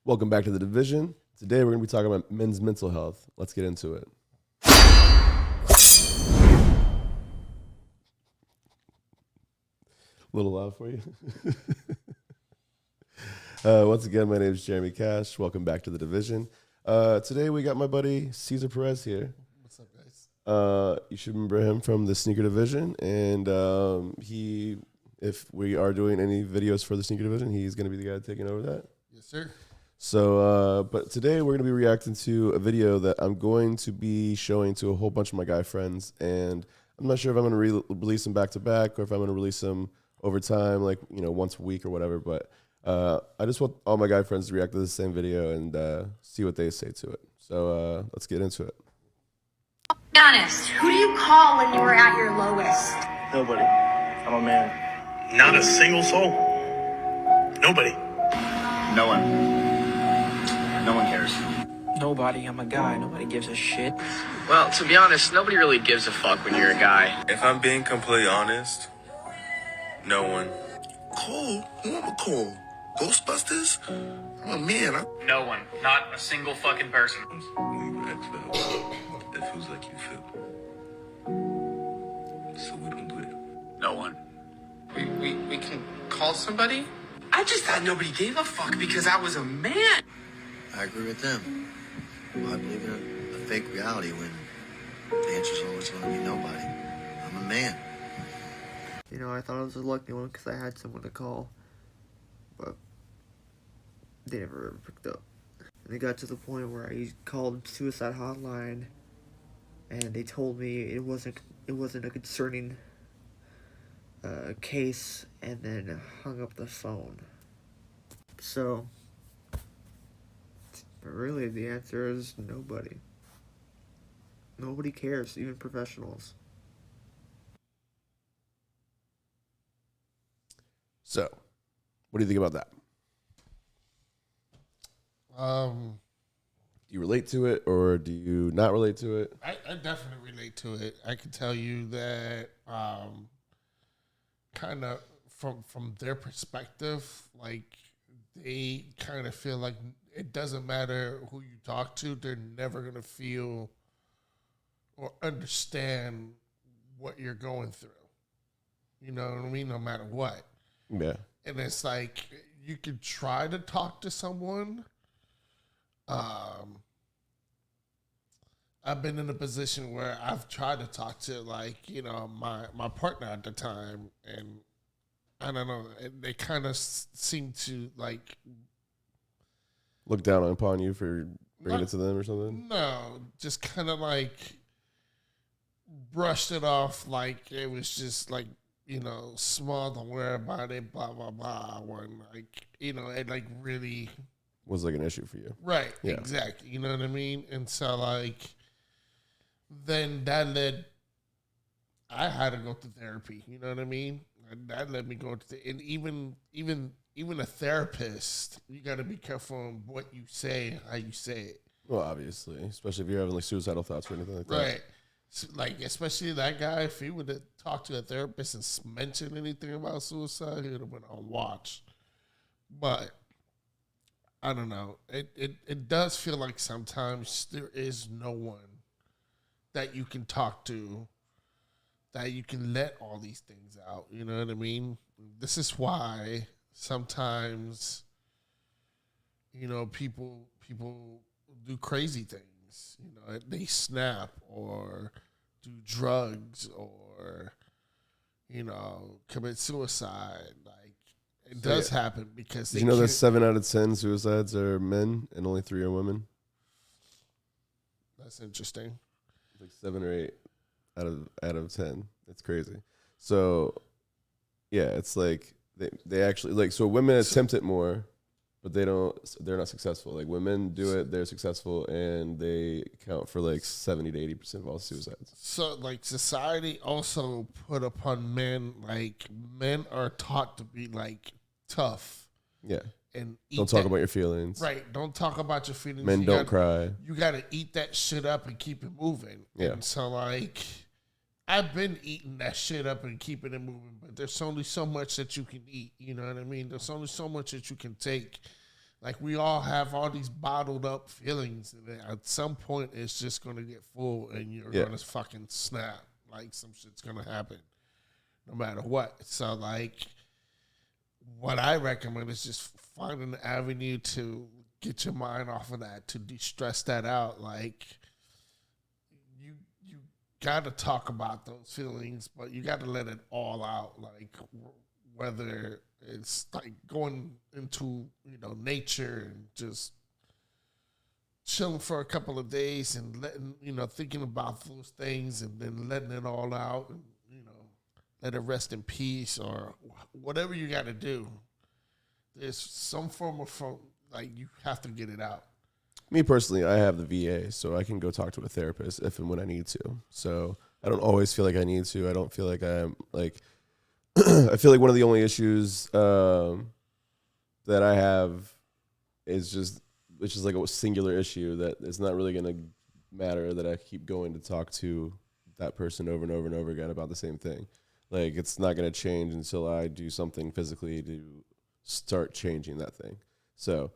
Welcome back to The Division. Today we're going to be talking about men's mental health. Let's get into it. A little loud for you. Once again, my name is Jeremy Cash. Welcome back to The Division. Today we got my buddy Cesar Perez here. What's up, guys? You should remember him from the Sneaker Division, and if we are doing any videos for the Sneaker Division, he's going to be the guy taking over that. Yes, sir. So, but today we're going to be reacting to a video that I'm going to be showing to a whole bunch of my guy friends, and I'm not sure if I'm going to release them back to back or if I'm going to release them over time, like, you know, once a week or whatever. But I just want all my guy friends to react to the same video and see what they say to it. So let's get into it. Be honest, who do you call when you were at your lowest? Nobody. I'm a man. Not a single soul. Nobody. No one. No one cares. Nobody. I'm a guy. Nobody gives a shit. Well, to be honest, nobody really gives a fuck when you're a guy. If I'm being completely honest, no one. Cole? Who am I call? Ghostbusters? I'm a man. No one. Not a single fucking person. When you ask for help, it feels like you feel. So we don't do it. No one. We can call somebody? I just thought nobody gave a fuck because I was a man. I agree with them. Well, I believe in a fake reality when the answer's always going to be nobody. I'm a man. You know, I thought I was a lucky one because I had someone to call, but they never ever picked up. And it got to the point where I called suicide hotline, and they told me it wasn't a concerning case, and then hung up the phone. So, but really, the answer is nobody. Nobody cares, even professionals. So, what do you think about that? Um, Do you relate to it or do you not relate to it? I definitely relate to it. I can tell you that kind of from their perspective, like they kind of feel like it doesn't matter who you talk to, they're never going to feel or understand what you're going through. You know what I mean? No matter what. Yeah. And it's like you can try to talk to someone. I've been in a position where I've tried to talk to, like, you know, my partner at the time, and I don't know, they kind of seem to, like, Look down upon you for bringing it to them or something? No, just kind of like brushed it off like it was just like, you know, small, don't worry about it, blah, blah, blah. When, like, you know, it like really Was like an issue for you. Right, Yeah. exactly. You know what I mean? And so, like, then that led, I had to go to therapy. You know what I mean? And that led me going to, and even a therapist, you got to be careful on what you say and how you say it. Well, obviously, especially if you're having like suicidal thoughts or anything like that. Right. So, like, especially that guy, if he would have talked to a therapist and mentioned anything about suicide, he would have been on watch. But I don't know. It does feel like sometimes there is no one that you can talk to, that you can let all these things out. You know what I mean? This is why sometimes, you know, people do crazy things. You know, they snap or do drugs or, you know, commit suicide. Like, it does happen because Did you know that 7 out of 10 suicides are men and only 3 are women? That's interesting. Like 7 or 8 out of 10. That's crazy. So, yeah, it's like they actually, like, so women attempt it more, but they're not successful. Like, women do it, they're successful, and they account for like 70 to 80% of all suicides. So, like, society also put upon men, like, men are taught to be, like, tough. Yeah. And don't talk about your feelings. Right. Don't talk about your feelings. Men don't cry. You got to eat that shit up and keep it moving. Yeah. And so, like, I've been eating that shit up and keeping it moving, but there's only so much that you can eat. You know what I mean? There's only so much that you can take Like we all have all these bottled up feelings, and then at some point it's just gonna get full, and you're gonna fucking snap. Like some shit's gonna happen, no matter what. So like, what I recommend is just finding an avenue to get your mind off of that, to de-stress that out. Like you gotta talk about those feelings, but you gotta let it all out. Like whether it's like going into, nature and just chilling for a couple of days and letting, thinking about those things and then letting it all out and, let it rest in peace or whatever you got to do. There's some form of, like, you have to get it out. Me personally, I have the VA, so I can go talk to a therapist if and when I need to. So I don't always feel like I need to. I don't feel like I'm, like, I feel like one of the only issues that I have is just, it's just like a singular issue that it's not really going to matter that I keep going to talk to that person over and over and over again about the same thing. Like, it's not going to change until I do something physically to start changing that thing. So,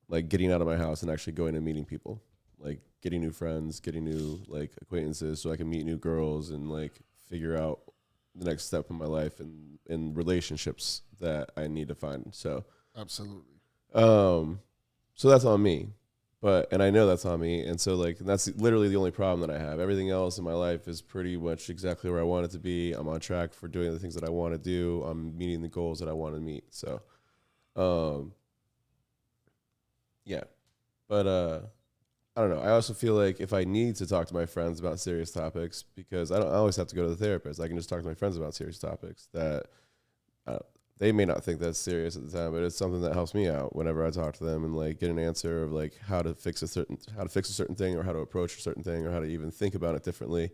like getting out of my house and actually going and meeting people, like getting new friends, getting new like acquaintances so I can meet new girls and like figure out the next step in my life and in relationships that I need to find. So absolutely. So that's on me, and I know that's on me. And so like, that's literally the only problem that I have. Everything else in my life is pretty much exactly where I want it to be. I'm on track for doing the things that I want to do. I'm meeting the goals that I want to meet. So, yeah, but, I don't know. I also feel like if I need to talk to my friends about serious topics, because I always have to go to the therapist. I can just talk to my friends about serious topics that they may not think that's serious at the time, but it's something that helps me out whenever I talk to them and like get an answer of like how to fix a certain thing or how to approach a certain thing or how to even think about it differently.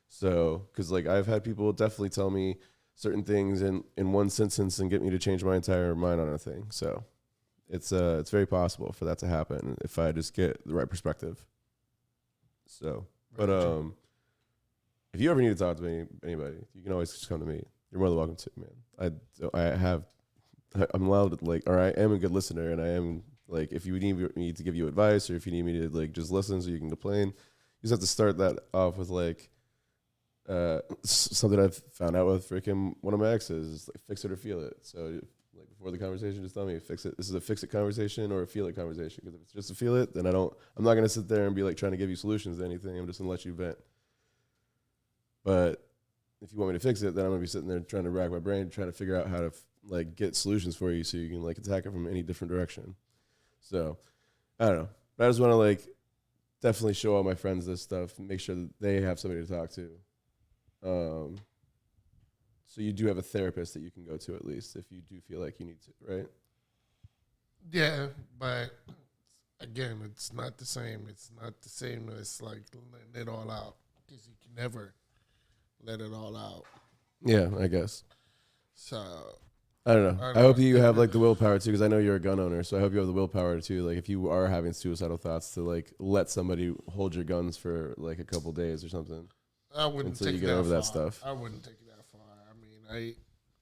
So, because like I've had people definitely tell me certain things in one sentence and get me to change my entire mind on a thing. So it's very possible for that to happen if I just get the right perspective. So, but if you ever need to talk to anybody, you can always just come to me. You're more than welcome to, man. I'm allowed to, like, or I am a good listener, and I am, like, if you need me to give you advice or if you need me to, like, just listen so you can complain, you just have to start that off with, like, something I've found out with freaking one of my exes is, like, fix it or feel it. So, like, before the conversation, just tell me, fix it. This is a fix it conversation or a feel it conversation. Because if it's just a feel it, then I'm not going to sit there and be, like, trying to give you solutions to anything. I'm just going to let you vent. But if you want me to fix it, then I'm going to be sitting there trying to rack my brain, trying to figure out how to like get solutions for you so you can like attack it from any different direction. So I don't know. But I just want to like definitely show all my friends this stuff and make sure that they have somebody to talk to. So you do have a therapist that you can go to at least if you do feel like you need to, right? Yeah, but again, it's not the same. It's not the same as like letting it all out because you can never let it all out. Yeah, I guess. So I don't know. I hope you have like the willpower too, because I know you're a gun owner. So I hope you have the willpower too. Like if you are having suicidal thoughts, to like let somebody hold your guns for like a couple days or something. I wouldn't until take you get that over far. that stuff. I wouldn't take it that far. I mean,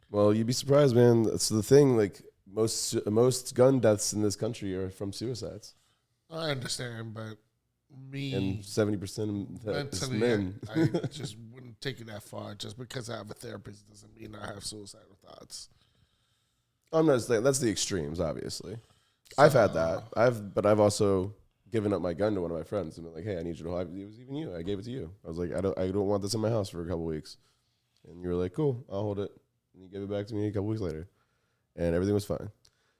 Well, you'd be surprised, man. That's the thing. Like most gun deaths in this country are from suicides. I understand, but me and 70% is mentally, men. I just wouldn't take it that far. Just because I have a therapist doesn't mean I have suicidal thoughts. I'm not saying that's the extremes, obviously. I've had that. I've also given up my gun to one of my friends and been like, "Hey, I need you to hold it." Was even you. I gave it to you. I was like, I don't want this in my house for a couple weeks. And you were like, "Cool, I'll hold it." And you gave it back to me a couple weeks later, and everything was fine.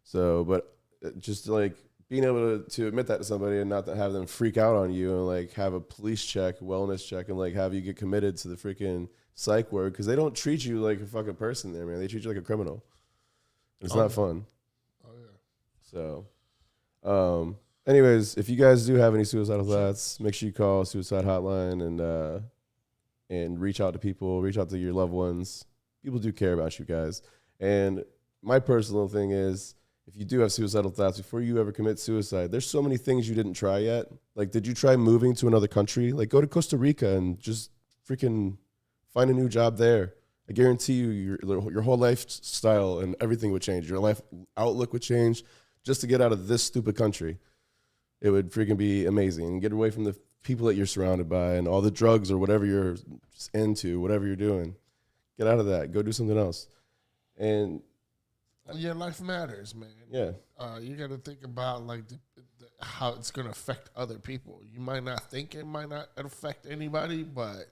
So, but just like being able to admit that to somebody and not to have them freak out on you and like have a police check, wellness check, and like have you get committed to the freaking psych ward because they don't treat you like a fucking person there, man. They treat you like a criminal. It's not fun. Oh yeah. So, anyways, if you guys do have any suicidal thoughts, make sure you call suicide hotline and reach out to people, reach out to your loved ones. People do care about you guys. And my personal thing is, if you do have suicidal thoughts, before you ever commit suicide, there's so many things you didn't try yet. Like, did you try moving to another country? Like, go to Costa Rica and just freaking find a new job there. I guarantee you your whole lifestyle and everything would change. Your life outlook would change. just to get out of this stupid country, it would freaking be amazing. And get away from the people that you're surrounded by and all the drugs or whatever you're into, whatever you're doing. Get out of that. Go do something else. And yeah, life matters, man. Yeah. You got to think about like how it's going to affect other people. You might not think it might not affect anybody, but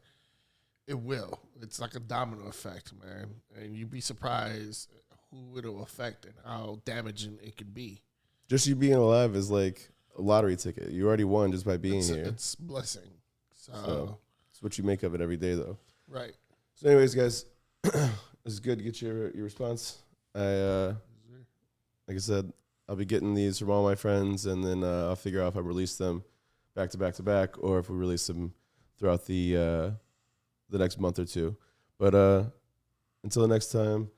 it will. It's like a domino effect, man. And you'd be surprised who it'll affect and how damaging it could be. Just you being alive is like a lottery ticket. You already won just by being here. It's a blessing. So it's what you make of it every day, though. Right. So anyways, guys, it's good to get your response. Like I said, I'll be getting these from all my friends, and then I'll figure out if I release them back to back to back, or if we release them throughout the next month or two. But until next time,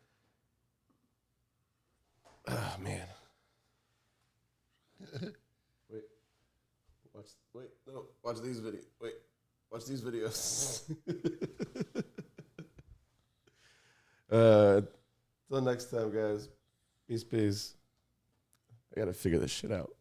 oh man, watch these videos. Watch these videos. Till next time, guys. Peace. I gotta figure this shit out.